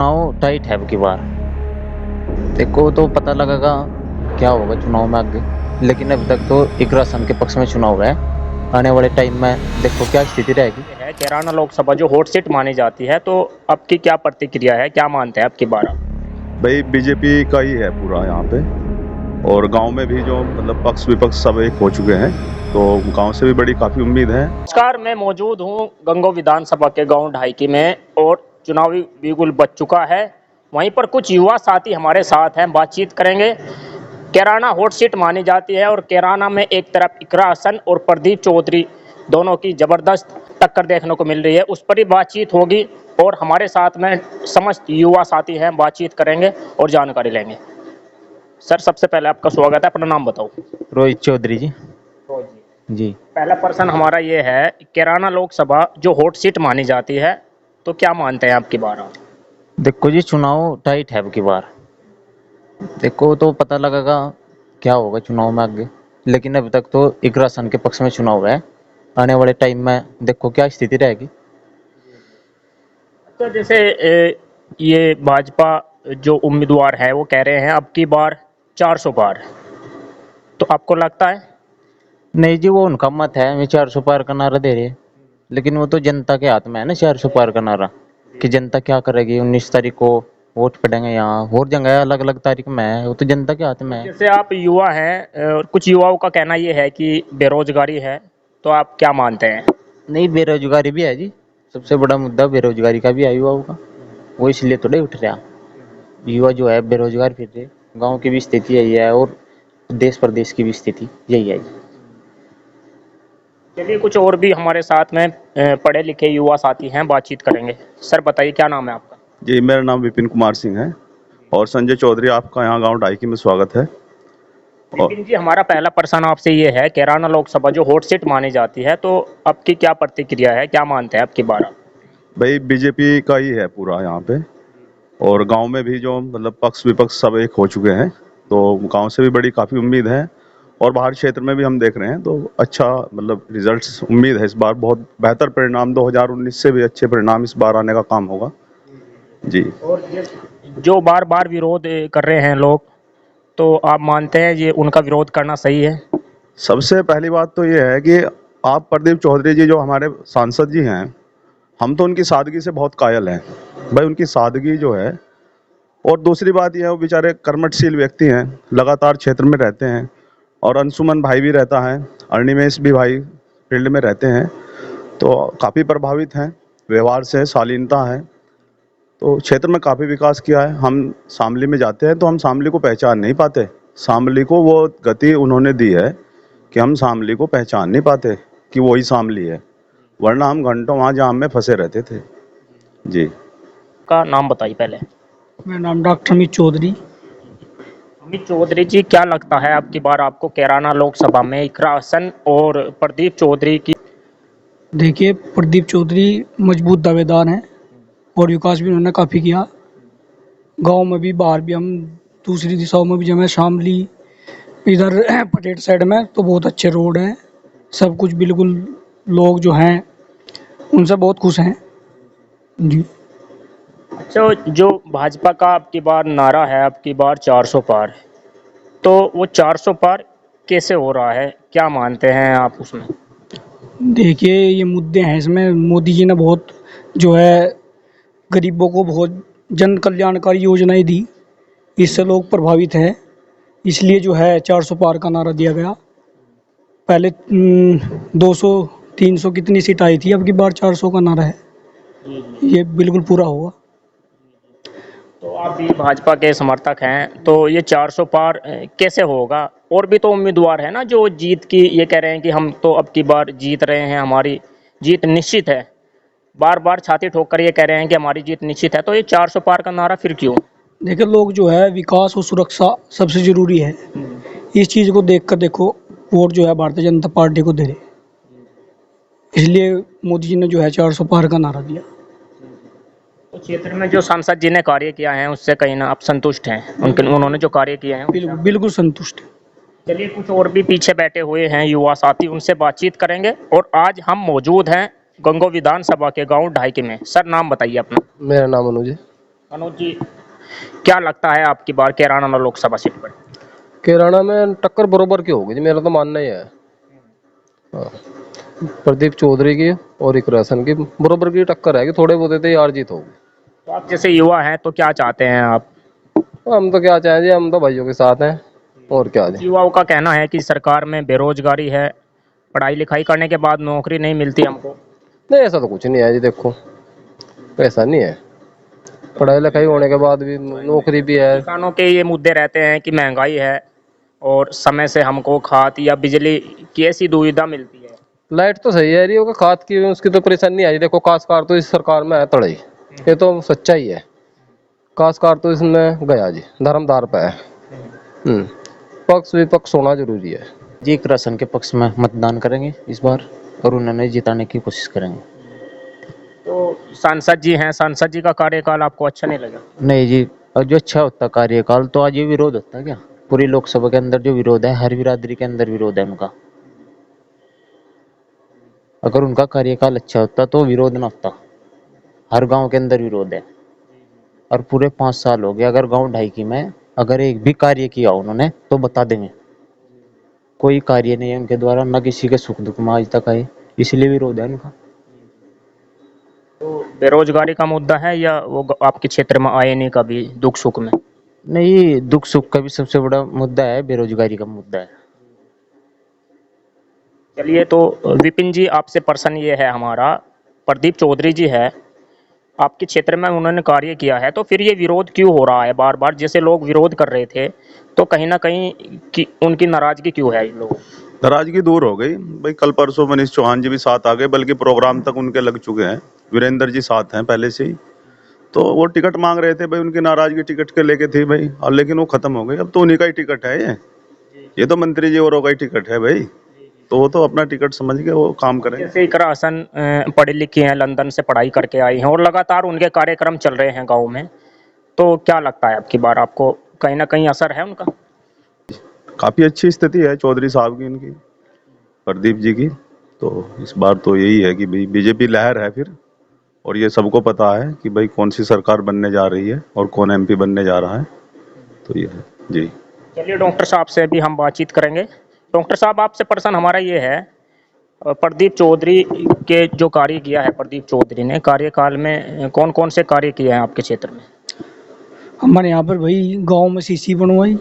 चुनाव टाइट है अब की बार। देखो तो पता लगेगा क्या होगा चुनाव में आगे, लेकिन अभी तक तो इक्रासन के पक्ष में चुनाव है। आने वाले टाइम में देखो क्या स्थिति रहेगी। है कैराना लोकसभा जो हॉट सीट मानी जाती है, तो आपकी क्या प्रतिक्रिया है, क्या मानते हैं आपकी बार? भाई बीजेपी का ही है पूरा यहाँ पे। और गांव में भी जो मतलब पक्ष विपक्ष सब एक हो चुके हैं, तो गांव से भी बड़ी काफी उम्मीद है। नमस्कार, मैं मौजूद हूँ गंगो विधानसभा के गांव ढाईकी में और चुनावी बिगुल बज चुका है। वहीं पर कुछ युवा साथी हमारे साथ हैं, बातचीत करेंगे। कैराना हॉट सीट मानी जाती है और कैराना में एक तरफ इकरा हसन और प्रदीप चौधरी दोनों की जबरदस्त टक्कर देखने को मिल रही है, उस पर ही बातचीत होगी। और हमारे साथ में समस्त युवा साथी हैं, बातचीत करेंगे और जानकारी लेंगे। सर, सबसे पहले आपका स्वागत है, अपना नाम बताओ। रोहित चौधरी जी। जी। पहला प्रश्न हमारा ये है, कैराना लोकसभा जो हॉट सीट मानी जाती है, तो क्या मानते हैं आपकी बार? देखो जी चुनाव टाइट है अब की बार। देखो तो पता लगेगा क्या होगा चुनाव में आगे, लेकिन अभी तक तो इक्रासन के पक्ष में चुनाव है। आने वाले टाइम में देखो क्या स्थिति रहेगी। तो जैसे ये भाजपा जो उम्मीदवार है वो कह रहे हैं अब की बार 400 पार, तो आपको लगता है? नहीं जी, वो उनका मत है, वे 400 पार का नारा दे रहे हैं, लेकिन वो तो जनता के हाथ में है ना 400 पार का नारा, कि जनता क्या करेगी। 19 तारीख को वोट पड़ेंगे, यहाँ और जगह अलग अलग तारीख में है, वो तो जनता के हाथ में है। जैसे आप युवा हैं और कुछ युवाओं का कहना ये है कि बेरोजगारी है, तो आप क्या मानते हैं? नहीं, बेरोजगारी भी है जी। सबसे बड़ा मुद्दा बेरोजगारी का भी है युवाओं का, वो इसलिए थोड़े उठ रहा। युवा जो है बेरोजगार फिर रहे। गाँव की भी स्थिति यही है और देश प्रदेश की भी स्थिति यही है जी। चलिए, कुछ और भी हमारे साथ में पढ़े लिखे युवा साथी हैं, बातचीत करेंगे। सर बताइए, क्या नाम है आपका? जी, मेरा नाम विपिन कुमार सिंह है और संजय चौधरी, आपका यहाँ गांव ढाईकी में स्वागत है। और विपिन जी, हमारा पहला प्रश्न आपसे ये है, कैराना लोकसभा जो हॉट सीट मानी जाती है, तो आपकी क्या प्रतिक्रिया है, क्या मानते हैं आपकी बार? भाई बीजेपी का ही है पूरा यहाँ पे। और गांव में भी जो मतलब पक्ष विपक्ष सब एक हो चुके हैं, तो गांव से भी बड़ी काफी उम्मीद है। और बाहर क्षेत्र में भी हम देख रहे हैं, तो अच्छा मतलब रिजल्ट्स उम्मीद है इस बार बहुत बेहतर परिणाम, 2019 से भी अच्छे परिणाम इस बार आने का काम होगा जी। और जो बार बार विरोध कर रहे हैं लोग, तो आप मानते हैं ये उनका विरोध करना सही है? सबसे पहली बात तो ये है कि आप प्रदीप चौधरी जी जो हमारे सांसद जी हैं, हम तो उनकी सादगी से बहुत कायल हैं भाई, उनकी सादगी जो है। और दूसरी बात यह है, वो बेचारे कर्मठशील व्यक्ति हैं, लगातार क्षेत्र में रहते हैं। और अंशुमन भाई भी रहता है, अनिमेश भी भाई फील्ड में रहते हैं, तो काफ़ी प्रभावित हैं व्यवहार से, शालीनता है। तो क्षेत्र में काफ़ी विकास किया है। हम शामली में जाते हैं तो हम शामली को पहचान नहीं पाते। शामली को वो गति उन्होंने दी है कि हम शामली को पहचान नहीं पाते कि वही शामली है, वरना हम घंटों वहाँ जाम में फंसे रहते थे जी। का नाम बताइए पहले। मेरा नाम डॉक्टर अमित चौधरी। अमित चौधरी जी, क्या लगता है आपकी बार आपको कैराना लोकसभा में इकरा हसन और प्रदीप चौधरी की? देखिए, प्रदीप चौधरी मजबूत दावेदार हैं और विकास भी उन्होंने काफ़ी किया। गांव में भी, बाहर भी, हम दूसरी दिशाओं में भी जब शामली इधर पटेट साइड में, तो बहुत अच्छे रोड हैं, सब कुछ बिल्कुल। लोग जो हैं उनसे बहुत खुश हैं जी। अच्छा, जो भाजपा का आपकी बार नारा है, आपकी बार 400 पार, तो वो 400 पार कैसे हो रहा है, क्या मानते हैं आप उसमें? देखिए, ये मुद्दे हैं इसमें। मोदी जी ने बहुत जो है गरीबों को बहुत जन कल्याणकारी योजनाएं दी, इससे लोग प्रभावित हैं, इसलिए जो है 400 पार का नारा दिया गया। पहले 200 300 कितनी सीट आई थी, अब की बार 400 का नारा है, ये बिल्कुल पूरा होगा। तो आप भी भाजपा के समर्थक हैं, तो ये 400 पार कैसे होगा? और भी तो उम्मीदवार है ना जो जीत की ये कह रहे हैं कि हम तो अब की बार जीत रहे हैं, हमारी जीत निश्चित है। बार बार छाती ठोक कर ये कह रहे हैं कि हमारी जीत निश्चित है, तो ये 400 पार का नारा फिर क्यों? देखिए, लोग जो है विकास और सुरक्षा सबसे ज़रूरी है, इस चीज़ को देख कर देखो वोट जो है भारतीय जनता पार्टी को दे रहे, इसलिए मोदी जी ने जो है 400 पार का नारा दिया। तो क्षेत्र में जो सांसद जी ने कार्य किया है उससे कहीं ना आप संतुष्ट हैं, उनके उन्होंने जो कार्य किए हैं? बिल्कुल बिल्कुल संतुष्ट है। चलिए, कुछ और भी पीछे बैठे हुए हैं युवा साथी, उनसे बातचीत करेंगे। और आज हम मौजूद हैं गंगो विधानसभा के गांव ढाईकी में। सर, नाम बताइए अपना। मेरा नाम अनुज है। मनोज जी, क्या लगता है आपकी बार कैराना लोकसभा सीट पर? कैराना में टक्कर बरोबर की होगी जी, मेरा तो मानना ही है। हाँ, प्रदीप चौधरी की और एक राशन की बरोबर की टक्कर है कि थोड़े बहुत ही हार जीत होगी। तो आप जैसे युवा हैं तो क्या चाहते हैं आप? हम तो क्या चाहें जी, हम तो भाइयों के साथ हैं और क्या जी। युवाओं का कहना है कि सरकार में बेरोजगारी है, पढ़ाई लिखाई करने के बाद नौकरी नहीं मिलती हमको। नहीं, ऐसा तो कुछ नहीं है जी, देखो ऐसा नहीं है, पढ़ाई लिखाई होने के बाद भी नौकरी भी है। किसानों के ये मुद्दे रहते हैं कि महंगाई है और समय से हमको खाद या बिजली की ऐसी दुविधा मिलती है। लाइट तो सही है जी, होगा खाद की उसकी तो परेशानी नहीं आई। देखो काशकार तो इस सरकार में है तड़ई, ये तो सच्चाई है। काशकार तो इसमें गया जी, धर्मदार पे है। पक्ष विपक्ष होना जरूरी है जी। एक राशन के पक्ष में मतदान करेंगे इस बार और उन्हें जिताने की कोशिश करेंगे। तो सांसद जी हैं, सांसद जी का कार्यकाल आपको अच्छा नहीं लगा? नहीं जी, और जो अच्छा होता कार्यकाल तो आज ये विरोध होता क्या? पूरी लोकसभा के अंदर जो विरोध है, हर बिरादरी के अंदर विरोध है उनका। अगर उनका कार्यकाल अच्छा होता तो विरोध ना होता। हर गांव के अंदर विरोध है और पूरे 5 साल हो गए। अगर गांव ढाईकी में अगर एक भी कार्य किया उन्होंने तो बता देंगे। कोई कार्य नहीं है उनके द्वारा, ना किसी के सुख दुख में आज तक आए, इसलिए विरोध है उनका। तो बेरोजगारी का मुद्दा है या वो आपके क्षेत्र में आए नहीं कभी दुख सुख में? नहीं, दुख सुख का भी सबसे बड़ा मुद्दा है, बेरोजगारी का मुद्दा है। चलिए, तो विपिन जी, आपसे प्रश्न ये है हमारा, प्रदीप चौधरी जी है, आपके क्षेत्र में उन्होंने कार्य किया है, तो फिर ये विरोध क्यों हो रहा है बार बार? जैसे लोग विरोध कर रहे थे तो कहीं ना कहीं उनकी नाराजगी क्यों है लोग? नाराजगी दूर हो गई भाई। कल परसों मनीष चौहान जी भी साथ आ गए, बल्कि प्रोग्राम तक उनके लग चुके हैं। वीरेंद्र जी साथ हैं पहले से ही। तो वो टिकट मांग रहे थे भाई, उनकी नाराजगी टिकट के लेके थी भाई, और लेकिन वो खत्म हो गई। अब तो उन्हीं का ही टिकट है ये तो मंत्री जी औरों का ही टिकट है भाई। तो वो तो अपना टिकट समझ के वो काम करेंगे। जैसे इकरा हसन पढ़ी लिखी हैं, लंदन से पढ़ाई करके आई हैं और लगातार उनके कार्यक्रम चल रहे हैं गांव में, तो क्या लगता है आपकी बार आपको कहीं ना कहीं असर है उनका? काफी अच्छी स्थिति है चौधरी साहब की, इनकी प्रदीप जी की। तो इस बार तो यही है कि भाई बीजेपी लहर है फिर, और ये सबको पता है कि भाई कौन सी सरकार बनने जा रही है और कौन एमपी बनने जा रहा है। तो ये है जी। चलिए, डॉक्टर साहब से भी हम बातचीत करेंगे। डॉक्टर साहब, आपसे प्रश्न हमारा ये है, प्रदीप चौधरी के जो कार्य किया है, प्रदीप चौधरी ने कार्यकाल में कौन कौन से कार्य किए हैं आपके क्षेत्र में? हमारे यहाँ पर भाई गांव में सीसी बनवाई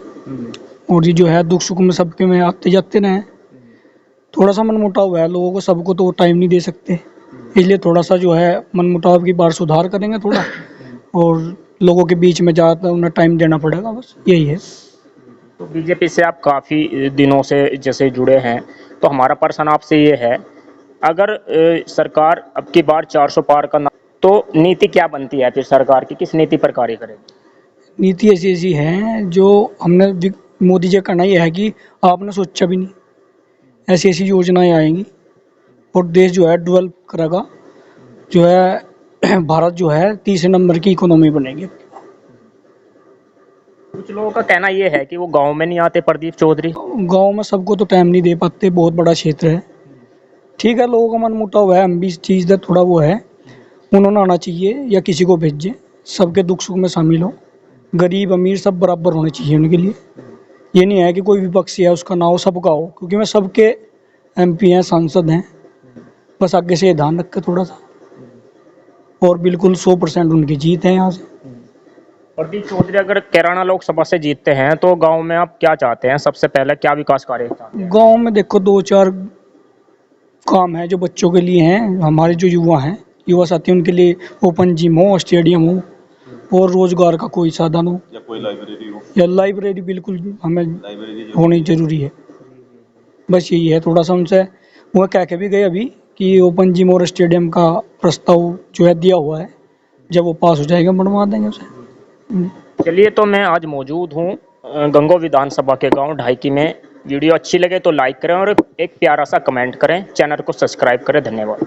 और ये जो है दुख सुख में सबके में आते जाते रहे। थोड़ा सा मनमुटाव हुआ है लोगों को, सबको तो टाइम नहीं दे सकते, इसलिए थोड़ा सा जो है मनमुटाव की बार सुधार करेंगे थोड़ा, और लोगों के बीच में ज़्यादा उन्हें टाइम देना पड़ेगा, बस यही है। तो बीजेपी से आप काफ़ी दिनों से जैसे जुड़े हैं, तो हमारा प्रश्न आपसे ये है, अगर सरकार अब की बार 400 पार करना, तो नीति क्या बनती है फिर सरकार की, किस नीति पर कार्य करेगी? नीति ऐसी ऐसी है जो हमने मोदी जी का कहना यह है कि आपने सोचा भी नहीं, ऐसी ऐसी योजनाएं आएंगी और देश जो है डेवलप करेगा, जो है भारत जो है तीसरे नंबर की इकोनॉमी बनेगी। कुछ लोगों का कहना ये है कि वो गांव में नहीं आते प्रदीप चौधरी। गांव में सबको तो टाइम नहीं दे पाते, बहुत बड़ा क्षेत्र है। ठीक है, लोगों का मन मुटाव है, हम भी इस चीज़ का थोड़ा वो है, उन्होंने आना चाहिए या किसी को भेजें, सबके दुख सुख में शामिल हो, गरीब अमीर सब बराबर होने चाहिए उनके लिए। ये नहीं है कि कोई विपक्षी है उसका ना हो, सबका हो, क्योंकि मैं सबके एमपी हैं, सांसद हैं, बस आगे से ये ध्यान रखें थोड़ा सा, और बिल्कुल 100% उनकी जीत है यहाँ से। प्रदीप चौधरी अगर कैराना लोकसभा से जीतते हैं तो गांव में आप क्या चाहते हैं, सबसे पहले क्या विकास कार्य चाहते हैं? गांव में देखो 2-4 काम है जो बच्चों के लिए हैं, हमारे जो युवा हैं, युवा साथी, उनके लिए ओपन जिम हो, स्टेडियम हो, और रोजगार का कोई साधन हो, या कोई लाइब्रेरी हो, या लाइब्रेरी बिल्कुल हमें होनी जरूरी है। बस यही है, थोड़ा सा उनसे वो कह के भी गए अभी कि ओपन जिम और स्टेडियम का प्रस्ताव जो है दिया हुआ है, जब वो पास हो जाएगा बनवा देंगे उसे। चलिए, तो मैं आज मौजूद हूँ गंगो विधानसभा के गांव ढाईकी में। वीडियो अच्छी लगे तो लाइक करें और एक प्यारा सा कमेंट करें, चैनल को सब्सक्राइब करें। धन्यवाद।